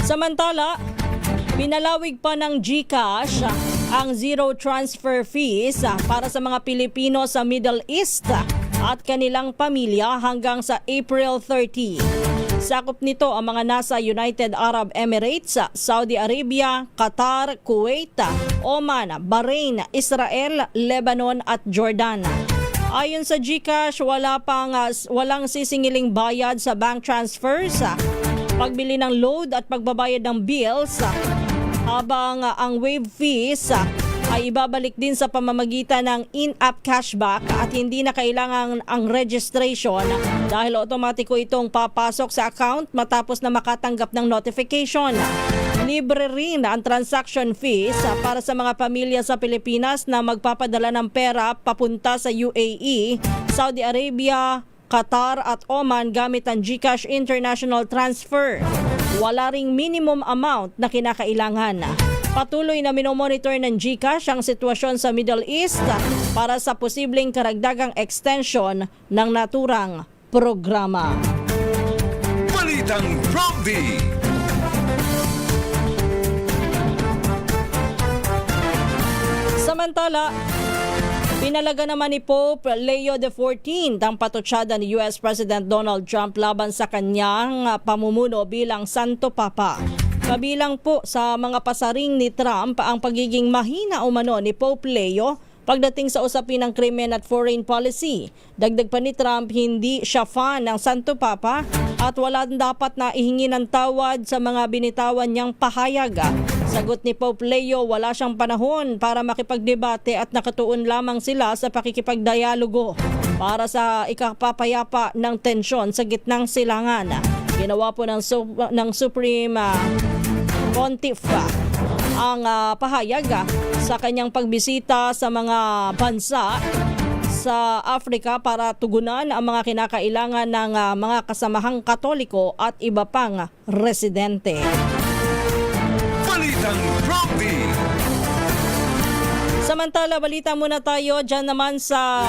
Samantala, pinalawig pa ng GCash ang zero transfer fees para sa mga Pilipino sa Middle East at kanilang pamilya hanggang sa April 30. Sakop nito ang mga nasa United Arab Emirates, Saudi Arabia, Qatar, Kuwait, Oman, Bahrain, Israel, Lebanon at Jordan. Ayon sa GCash, walang sisingiling bayad sa bank transfers, pagbili ng load at pagbabayad ng bills, habang ang waive fees ay ibabalik din sa pamamagitan ng in-app cashback at hindi na kailangan ang registration dahil otomatiko itong papasok sa account matapos na makatanggap ng notification. Libre rin ang transaction fees para sa mga pamilya sa Pilipinas na magpapadala ng pera papunta sa UAE, Saudi Arabia, Qatar at Oman gamit ang GCash International Transfer. Wala ring minimum amount na kinakailangan. Patuloy na minomonitor ng GCash ang sitwasyon sa Middle East para sa posibleng karagdagang extension ng naturang programa. Balitang Prompty. Samantala, pinalaga naman ni Pope Leo XIV ang patutsada ni US President Donald Trump laban sa kanyang pamumuno bilang Santo Papa. Kabilang po sa mga pasaring ni Trump ang pagiging mahina umano ni Pope Leo pagdating sa usapin ng krimen at foreign policy. Dagdag pa ni Trump, hindi siya fan ng Santo Papa at wala dapat na ihingi ng tawad sa mga binitawan niyang pahayag. Sagot ni Pope Leo, wala siyang panahon para makipagdebate at nakatuon lamang sila sa pakikipagdialogo para sa ikapapayapa ng tensyon sa gitnang silangan. Ginawa po ng Supreme Pontiff ang pahayag sa kanyang pagbisita sa mga bansa sa Africa para tugunan ang mga kinakailangan ng mga kasamahang Katoliko at iba pang residente. Balitang Prompty. Samantala, balita muna tayo dyan naman sa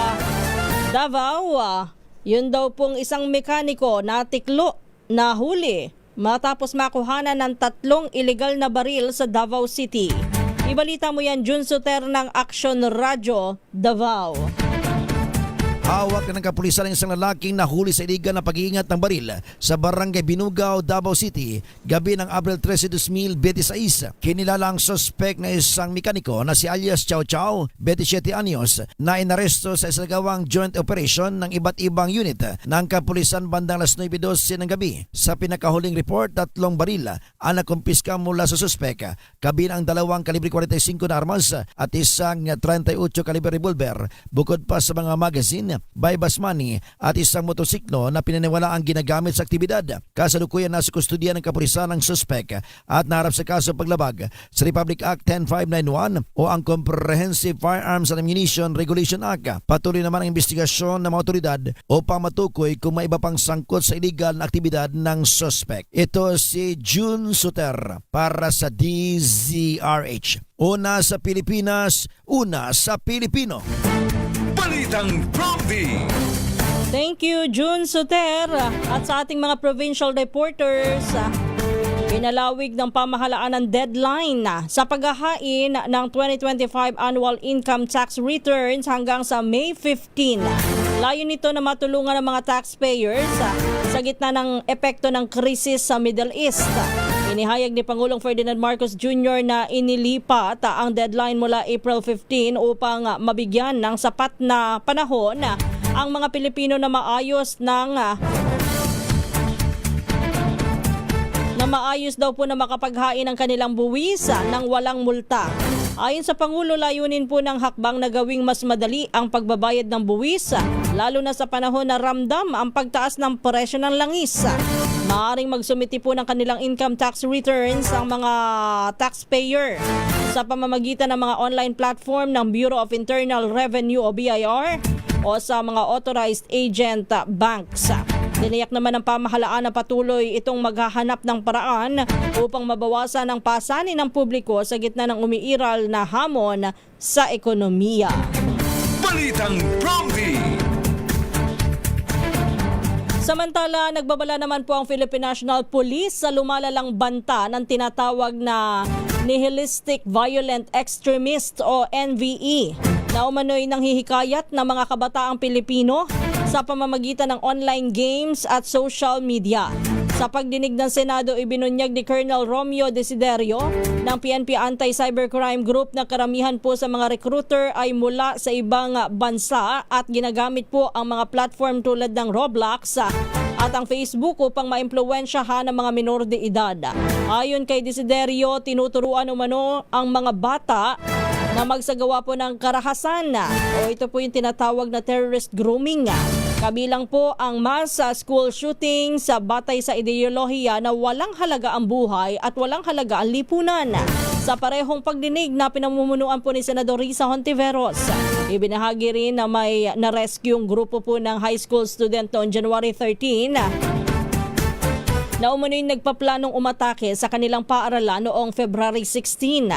Davao. Yun daw pong isang mekaniko na tiklo na huli matapos makuhanan ng 3 illegal na baril sa Davao City. Ibalita mo yan, Jun Soter ng Aksyon Radyo, Davao. Hawak ng kapulisan ng isang lalaking nahuli sa iligal na pag-iingat ng baril sa Barangay Binugaw, Davao City, gabi ng Abril 13, 2026. Kinilala ang suspect na isang mekaniko na si alias Chow Chow, 27 anyos, na inaresto sa isagawang joint operation ng iba't ibang unit ng kapulisan bandang alas 9:12 ng gabi. Sa pinakahuling report, 3 baril ang nakumpiska mula sa suspect, kabilang 2 kalibre 45 na armas at isang 38 kalibre revolver, bukod pa sa mga magazine by Basmani at isang motosiklo na pinaniwala ang ginagamit sa aktibidad. Kasalukuyan nasa kustodiya ng kapulisan ng suspek at naharap sa kaso paglabag sa Republic Act 10591 o ang Comprehensive Firearms and Ammunition Regulation Act. Patuloy naman ang investigasyon ng mga otoridad upang matukoy kung may iba pang sangkot sa illegal na aktibidad ng suspek. Ito si June Suter para sa DZRH. Una sa Pilipinas, una sa Pilipino. Balitang Prompty. Thank you, June Soter. At sa ating mga provincial reporters, pinalawig ng pamahalaan ng deadline sa paghahain ng 2025 Annual Income Tax Returns hanggang sa May 15. Layo nito na matulungan ng mga taxpayers sa gitna ng epekto ng krisis sa Middle East. Inihayag ni Pangulong Ferdinand Marcos Jr. na inilipat ang deadline mula April 15 upang mabigyan ng sapat na panahon ang mga Pilipino na maayos daw po na makapaghain ng kanilang buwis ng walang multa. Ayon sa Pangulo, layunin po ng hakbang na gawing mas madali ang pagbabayad ng buwis, lalo na sa panahon na ramdam ang pagtaas ng presyo ng langis. Maaaring magsumiti po ng kanilang income tax returns ang mga taxpayer sa pamamagitan ng mga online platform ng Bureau of Internal Revenue o BIR o sa mga authorized agent banks. Tiniyak naman ng pamahalaan na patuloy itong maghahanap ng paraan upang mabawasan ang pasanin ng publiko sa gitna ng umiiral na hamon sa ekonomiya. Balitang Prompty. Samantala, nagbabala naman po ang Philippine National Police sa lumalalang banta ng tinatawag na Nihilistic Violent Extremist o NVE na umano'y nanghihikayat ng mga kabataang Pilipino sa pamamagitan ng online games at social media. Sa pagdinig ng Senado, ibinunyag ni Colonel Romeo Desiderio ng PNP Anti-Cybercrime Group na karamihan po sa mga recruiter ay mula sa ibang bansa at ginagamit po ang mga platform tulad ng Roblox at ang Facebook upang maimpluwensyahan ng mga minor de edad. Ayon kay Desiderio, tinuturuan umano ang mga bata na magsagawa po ng karahasan o ito po yung tinatawag na terrorist grooming. Kabilang po ang mass school shooting sa batay sa ideolohiya na walang halaga ang buhay at walang halaga ang lipunan. Sa parehong pagdinig na pinamumunuan po ni Senador Risa Hontiveros, ibinahagi rin na may na-rescue yung grupo po ng high school student noong January 13 na umano'y nagpaplanong umatake sa kanilang paaralan noong February 16.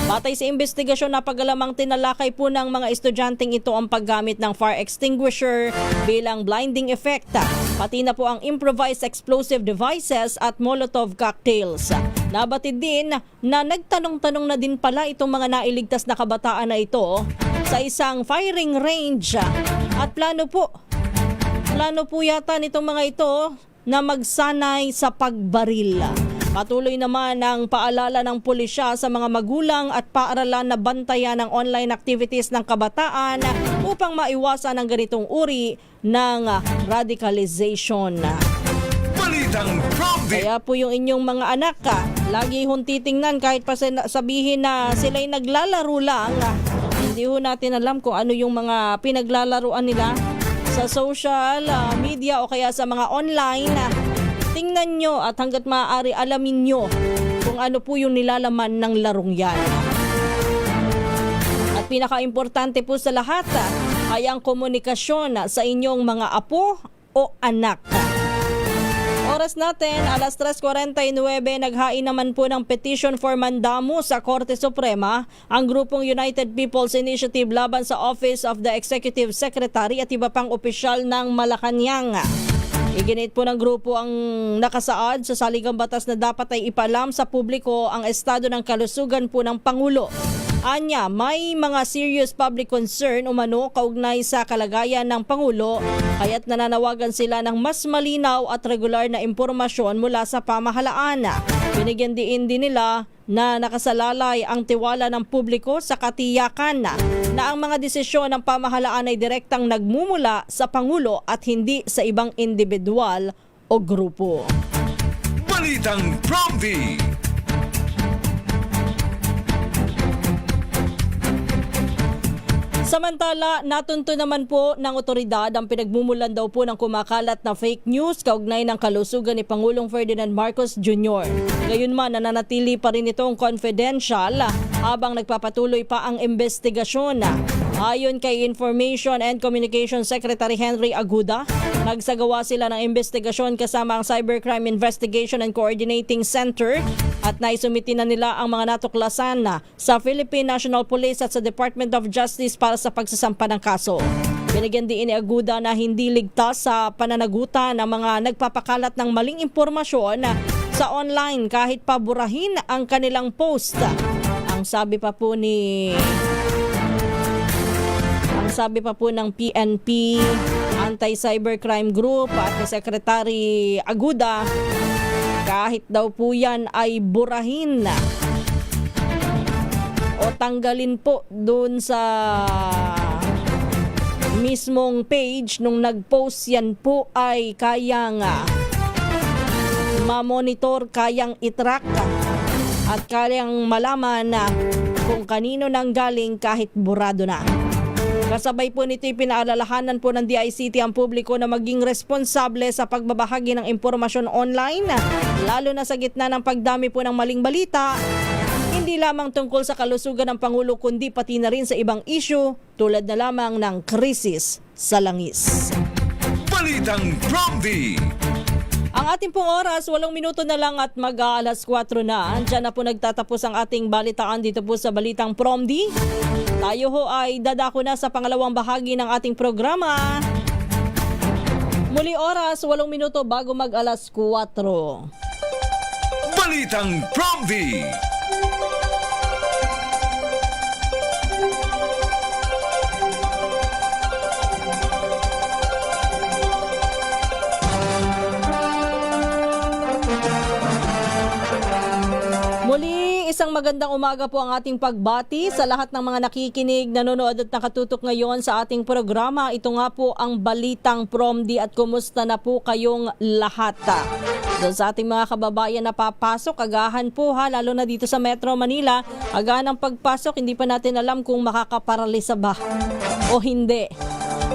Batay sa investigasyon na pagalamang tinalakay po ng mga estudyanteng ito ang paggamit ng fire extinguisher bilang blinding effect, pati na po ang improvised explosive devices at Molotov cocktails. Nabatid din na nagtanong-tanong na din pala itong mga nailigtas na kabataan na ito sa isang firing range at plano po yata nitong mga ito na magsanay sa pagbaril. Patuloy naman ang paalala ng pulisya sa mga magulang at paaralan na bantayan ang online activities ng kabataan upang maiwasan ang ganitong uri ng radicalization. Balitang Prompty. Kaya po yung inyong mga anak, lagi hong titingnan kahit pa sabihin na sila'y naglalaro lang. Hindi ho natin alam kung ano yung mga pinaglalaruan nila sa social media o kaya sa mga online. Tingnan nyo at hanggat maaari alamin nyo kung ano po yung nilalaman ng larong yan. At pinaka-importante po sa lahat ay ang komunikasyon sa inyong mga apo o anak. Oras natin, alas 3:49, naghain naman po ng petition for mandamo sa Korte Suprema ang grupong United People's Initiative laban sa Office of the Executive Secretary at iba pang opisyal ng Malacanang. Iginit po ng grupo ang nakasaad sa saligang batas na dapat ay ipalam sa publiko ang estado ng kalusugan po ng Pangulo. Anya, may mga serious public concern umano kaugnay sa kalagayan ng Pangulo, kaya't nananawagan sila ng mas malinaw at regular na impormasyon mula sa pamahalaan. Binigyan din nila na nakasalalay ang tiwala ng publiko sa katiyakan na ang mga desisyon ng pamahalaan ay direktang nagmumula sa Pangulo at hindi sa ibang individual o grupo. Balitang Prompty. Samantala, natunto naman po ng otoridad ang pinagmumulan daw po ng kumakalat na fake news kaugnay ng kalusugan ni Pangulong Ferdinand Marcos Jr. Gayunman, nananatili pa rin itong confidential habang nagpapatuloy pa ang investigasyon. Ayon kay Information and Communication Secretary Henry Aguda, nagsagawa sila ng investigasyon kasama ang Cybercrime Investigation and Coordinating Center at naisumiti na nila ang mga natuklasan sa Philippine National Police at sa Department of Justice para sa pagsasampa ng kaso. Binigyan din ni Aguda na hindi ligtas sa pananagutan ng mga nagpapakalat ng maling impormasyon sa online kahit paburahin ang kanilang post. Ang sabi pa po ng PNP Anti-Cybercrime Group at ni Secretary Aguda, kahit daw po yan ay burahin o tanggalin po doon sa mismong page nung nag-post, yan po ay kayang ma-monitor, kayang itrack at kayang malaman kung kanino nang galing kahit burado na. Kasabay po nito pinaalalahanan po ng DICT ang publiko na maging responsable sa pagbabahagi ng impormasyon online, lalo na sa gitna ng pagdami po ng maling balita, hindi lamang tungkol sa kalusugan ng Pangulo kundi pati na rin sa ibang issue tulad na lamang ng krisis sa langis. Balitang Promdi. Ang ating pong oras, 8 minuto na lang at mag-aalas 4 na. Diyan na po nagtatapos ang ating balitaan dito po sa Balitang Promdi. Tayo ho ay dadako na sa pangalawang bahagi ng ating programa. Muli oras, 8 minuto bago mag-alas 4. Balitang Promdi. Muli, isang magandang umaga po ang ating pagbati sa lahat ng mga nakikinig, nanonood at nakatutok ngayon sa ating programa. Ito nga po ang Balitang Promdi at kumusta na po kayong lahat? Doon sa ating mga kababayan na papasok, agahan po lalo na dito sa Metro Manila. Agahan ang pagpasok, hindi pa natin alam kung makakaparalisa ba o hindi.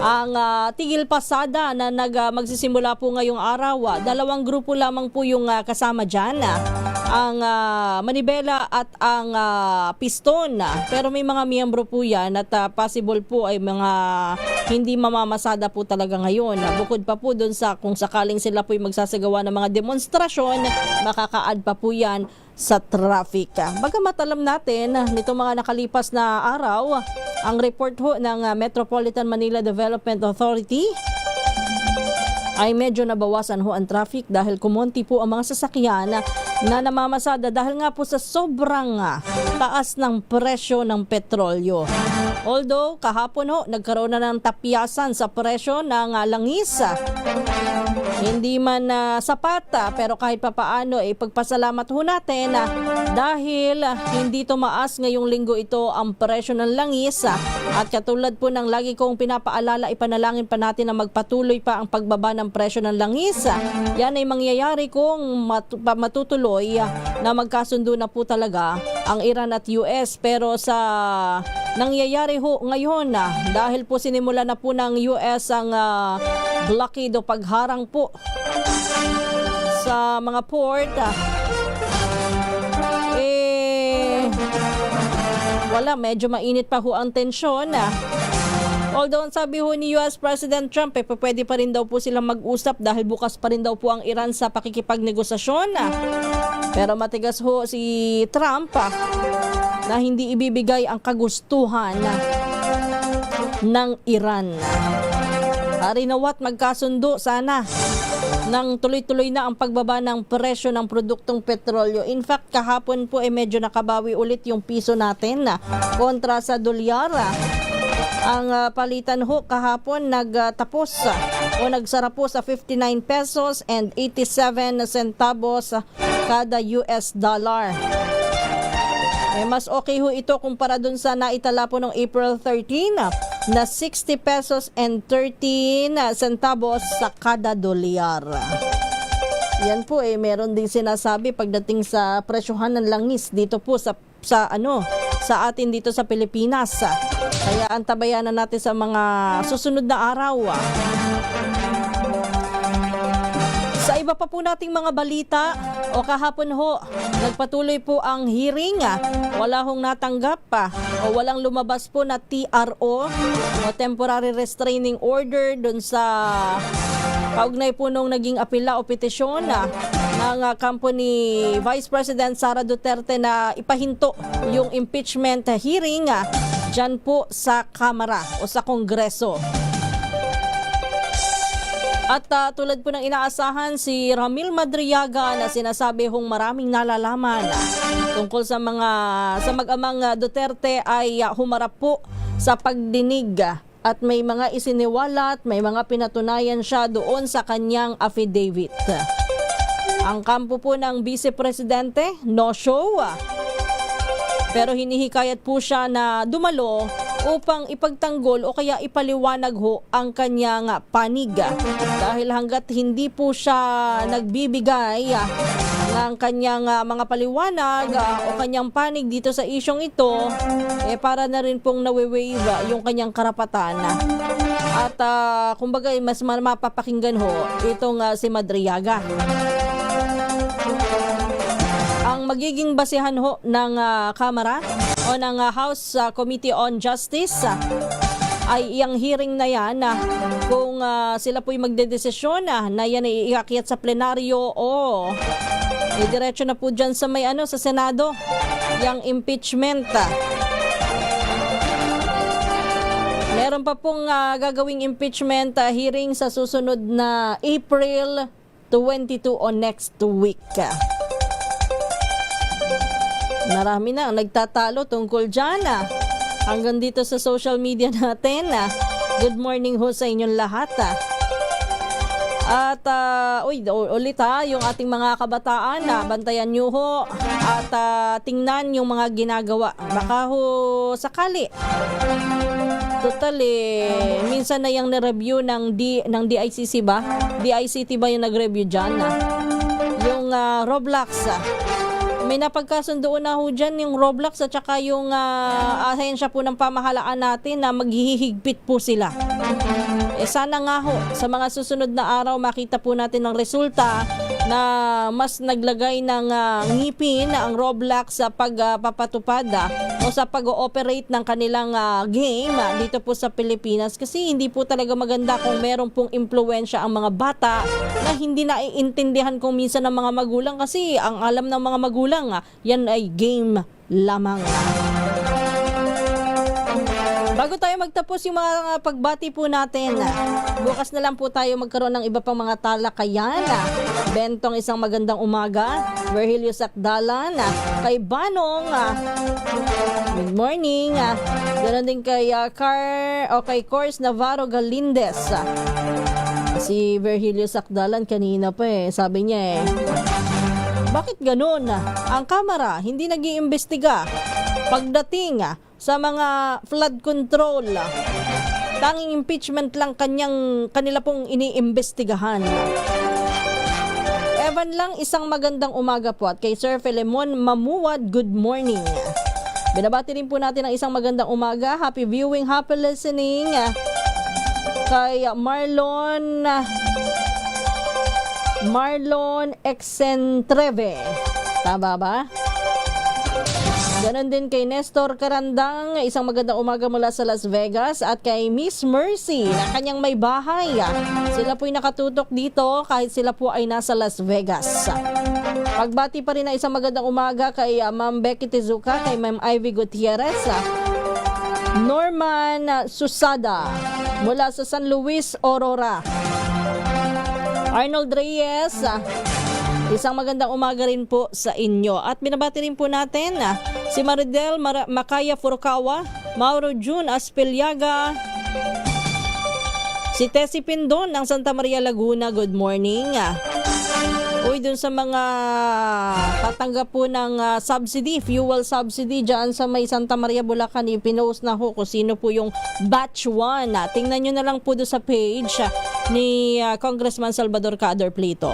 Ang tigil pasada na magsisimula po ngayong araw, 2 grupo lamang po yung kasama dyan. Ang Manibela at ang Piston. Pero may mga miyembro po yan at possible po ay mga hindi mamamasada po talaga ngayon. Bukod pa po dun sa kung sakaling sila po ay magsasagawa ng mga demonstrasyon, makaka-add pa po yan sa traffic. Bagamat alam natin nitong mga nakalipas na araw, ang report ho ng Metropolitan Manila Development Authority ay medyo nabawasan ho ang traffic dahil kumonti po ang mga sasakyan na namamasada dahil nga po sa sobrang taas ng presyo ng petrolyo. Although kahapon ho nagkaroon na ng tapyasan sa presyo ng langis. Hindi man sapat pero kahit papaano pagpasalamat ho natin dahil hindi tumaas ngayong linggo ito ang presyo ng langis at katulad po ng lagi kong pinapaalala, ipanalangin pa natin na magpatuloy pa ang pagbaba ng presyo ng langis. Yan ay mangyayari kung matutuloy na magkasundo na po talaga ang Iran at US, pero sa nangyayari ho ngayon dahil po sinimula na po ng US ang blockade o pagharang po sa mga port, medyo mainit pa ho ang tensyon. Although sabi ho ni US President Trump, pwede pa rin daw po silang mag-usap dahil bukas pa rin daw po ang Iran sa pakikipagnegosasyon. Pero matigas ho si Trump na hindi ibibigay ang kagustuhan ng Iran. Harinawat magkasundo sana nang tuloy-tuloy na ang pagbaba ng presyo ng produktong petrolyo. In fact, kahapon po medyo nakabawi ulit yung piso natin kontra sa dolyar. Ang palitan ho kahapon nagtapos o nagsara po sa 59 pesos and 87 centavos kada US dollar. Mas okay ho ito kumpara dun sa naitala po noong April 13 na 60 pesos and 13 centavos sa kada dolyar. Yan po meron din sinasabi pagdating sa presyohan ng langis dito po sa sa atin dito sa Pilipinas. Kaya antabayan na natin sa mga susunod na araw. Sa iba pa po nating mga balita, o kahapon ho, nagpatuloy po ang hearing. Wala hong natanggap o walang lumabas po na TRO o temporary restraining order dun sa kaugnay po nung naging apela o petisyon ng kampo ni Vice President Sara Duterte na ipahinto yung impeachment hearing dyan po sa Kamara o sa Kongreso. At tulad po ng inaasahan, si Ramil Madriaga na sinasabi hong maraming nalalaman tungkol sa mag-amang Duterte ay humarap po sa pagdinig at may mga isiniwalat, may mga pinatunayan siya doon sa kanyang affidavit. Ang kampo po ng Vice Presidente, no show. Pero hinihikayat po siya na dumalo upang ipagtanggol o kaya ipaliwanag ho ang kanyang panig. Dahil hanggat hindi po siya nagbibigay ng kanyang mga paliwanag o kanyang panig dito sa isyong ito, para na rin pong nawe-waive yung kanyang karapatan. At kumbaga mas mapapakinggan ho itong si Madriaga. Ang magiging basihan ho ng Kamara o ng House Committee on Justice ay iyang hearing na yan kung sila po'y magdedesisyon na yan ay iakyat sa plenaryo o diretso na po dyan sa sa Senado yung impeachment. Meron pa pong gagawing impeachment hearing sa susunod na April 22 o next week. Marami na ang nagtatalo tungkol dyan. Hanggang dito sa social media natin. Good morning ho sa inyong lahat. At ulit yung ating mga kabataan, bantayan nyo ho at tingnan yung mga ginagawa. Baka ho sakali. Total minsan na yung na-review ng DICC ba? DICT ba yung nag-review dyan? Yung Roblox. May napagkasundoon na ho dyan yung Roblox at saka yung ahensya po ng pamahalaan natin na maghihigpit po sila. Sana nga ho, sa mga susunod na araw makita po natin ang resulta na mas naglagay ng ngipin ang Roblox sa pagpapatupad o sa pag-ooperate ng kanilang game dito po sa Pilipinas. Kasi hindi po talaga maganda kung meron pong impluwensya ang mga bata na hindi naiintindihan kung minsan ng mga magulang kasi ang alam ng mga magulang yan ay game lamang. Bago tayo magtapos yung mga pagbati po natin, bukas na lang po tayo magkaroon ng iba pang mga talakayan. Bentong isang magandang umaga, Virgilio Sakdalan, kay Banong, good morning, ganoon din kay kay Cors Navarro Galindez. Si Virgilio Sakdalan kanina pa sabi niya bakit ganun? Ang Kamara hindi nag-iimbestiga pagdating sa mga flood control. Tanging impeachment lang kanila pong iniimbestigahan. Evan lang, isang magandang umaga po. At kay Sir Filemon Mamuwad, good morning. Binabati rin po natin ang isang magandang umaga. Happy viewing, happy listening. Kay Marlon Exentreve. Tama ba? Ganon din kay Nestor Karandang, isang magandang umaga mula sa Las Vegas. At kay Miss Mercy na kanyang may bahay. Sila po'y nakatutok dito kahit sila po ay nasa Las Vegas. Pagbati pa rin na isang magandang umaga kay Ma'am Becky Tizuka, kay Ma'am Ivy Gutierrez, Norman Susada mula sa San Luis, Aurora, Arnold Reyes, isang magandang umaga rin po sa inyo. At binabati rin po natin si Maridel Makaya Furukawa, Mauro June Aspiliaga, si Tessie Pindon ng Santa Maria Laguna, good morning. Uy, dun sa mga tatanggap po ng subsidy, fuel subsidy dyan sa may Santa Maria, Bulacan, pinost na ho kung sino po yung batch 1. Tingnan nyo na lang po doon sa page ni Congressman Salvador Cader Plito.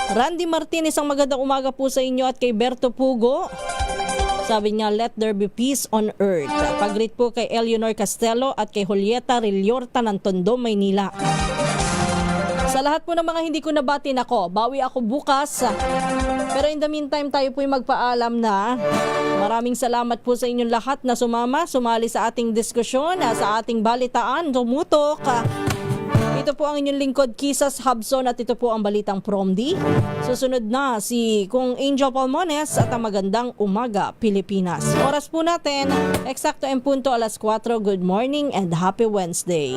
Randy Martinez, ang magandang umaga po sa inyo. At kay Berto Pugo, Sabi niya, let there be peace on earth. Pag-greet po kay Eleanor Castelo at kay Julieta Rilliorta ng Tondo, Maynila. Sa lahat po ng mga hindi ko nabati, nako, bawi ako bukas. Pero in the meantime, tayo po'y magpaalam na. Maraming salamat po sa inyong lahat na sumali sa ating diskusyon, sa ating balitaan, tumutok. Ito po ang inyong lingkod, Kisas Habson, at ito po ang Balitang Promdi. Susunod na si Kung Angel Palmones at ang Magandang Umaga, Pilipinas. Oras po natin, eksakto en punto 4:00. Good morning and happy Wednesday.